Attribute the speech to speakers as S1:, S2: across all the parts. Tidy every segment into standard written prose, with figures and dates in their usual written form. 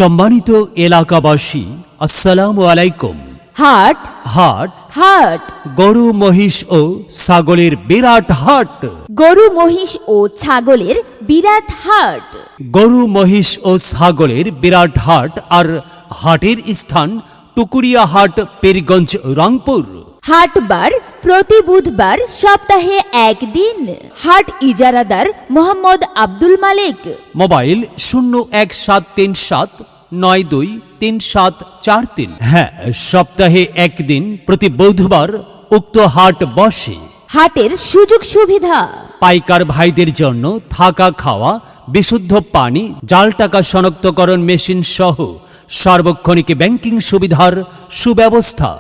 S1: সম্মানিত এলাকাবাসী, আসসালামু আলাইকুম।
S2: হাট
S1: হাট
S2: হাট
S1: গরু মহিষ ও ছাগলের বিরাট হাট।
S2: গরু মহিষ ও ছাগলের বিরাট হাট।
S1: গরু মহিষ ও ছাগলের বিরাট হাট আর হাটের স্থান টুকুরিয়া হাট, পীরগঞ্জ, রংপুর।
S2: হাটবার প্রতি বুধবার, সপ্তাহে একদিন। হাট ইজারাদার মোহাম্মদ আব্দুল মালিক।
S1: মোবাইল 01737923743। হ্যাঁ, সপ্তাহে একদিন প্রতি বুধবার উক্ত হাট বসে।
S2: হাটের সুযোগ সুবিধা:
S1: পাইকার ভাইদের জন্য থাকা, খাওয়া, বিশুদ্ধ পানি, জাল টাকা শনাক্তকরণ মেশিন সহ সার্বক্ষণিক ব্যাংকিং সুবিধার সুব্যবস্থা।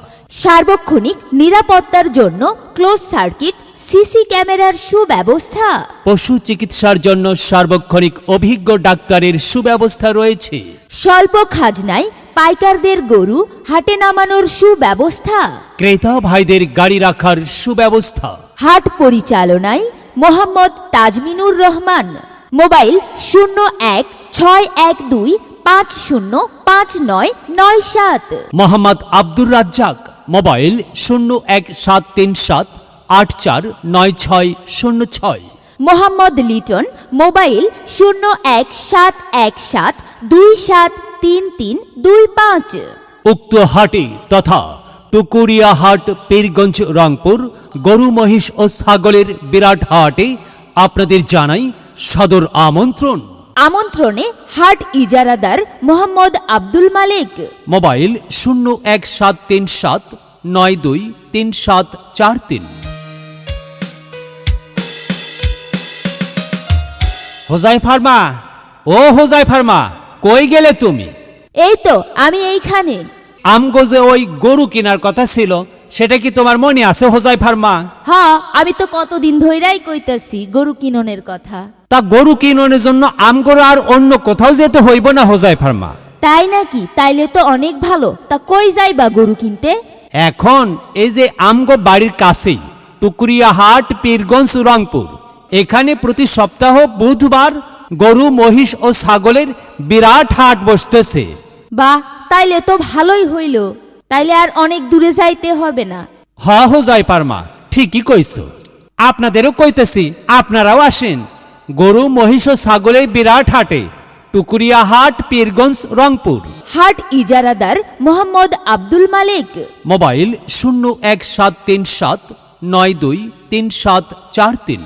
S2: সার্বক্ষণিক নিরাপত্তার জন্য ক্লোজ সার্কিট সিসি ক্যামেরার সুব্যবস্থা।
S1: পশু চিকিৎসার জন্য সার্বক্ষণিক অভিজ্ঞ ডাক্তারের সুব্যবস্থা রয়েছে।
S2: স্বল্প খাজনায় পাইকারদের গরু হাটে নামানোর সুব্যবস্থা।
S1: ক্রেতা ভাইদের গাড়ি রাখার সুব্যবস্থা।
S2: হাট পরিচালনায় Mohammad Tajminur Rahman. Mobile 0162505997।
S1: Mohammad Abdur Razzak. Mobile 01737849606।
S2: Mohammad Liton. Mobile 0117273325।
S1: উক্ত হাটে তথা টুকুরিয়া হাট, পীরগঞ্জ, রংপুর গরু মহিষ ও ছাগলের বিরাট হাটে আপনাদের জানাই সদর আমন্ত্রণ।
S2: আমন্ত্রণে হাট ইজারাদার মোহাম্মদ আব্দুল মালিক।
S1: মোবাইল 01737923743। হোজাই ফার্মা, ও হোজাই ফার্মা, কই গেলে তুমি?
S2: এই তো আমি এইখানে।
S1: আমগো যে ওই গরু কেনার কথা ছিল, সেটা কি তোমার মনে আছে হোজাই ফার্মা?
S2: হ্যাঁ, আমি তো কতদিন ধইরাই কইতাছি গরু কিননের কথা।
S1: তা গরু কিননের জন্য আমগোর আর অন্য কোথাও যেতে হইব না হোজাই ফার্মা?
S2: তাই নাকি? তাইলে তো অনেক ভালো। তা কই যাইবা গরু কিনতে?
S1: এখন এই যে আমগো বাড়ির কাছেই টুকুরিয়া হাট, পীরগঞ্জ, রংপুর, এখানে প্রতি সপ্তাহ বুধবার গরু মহিষ ও ছাগলের বিরাট হাট বসতেছে।
S2: বাহ, তাইলে তো ভালোই হইল। তাইলে আর অনেক দূরে যাইতে হবে না।
S1: হ হোজাই ফার্মা, ঠিকই কইছো। আপনাদেরও কইতেছি, আপনারাও আসেন গরু মহিষ ও ছাগলের বিরাট হাটে টুকুরিয়া হাট, পীরগঞ্জ, রংপুর।
S2: হাট ইজারাদার মোহাম্মদ আব্দুল মালিক।
S1: মোবাইল 01737923743।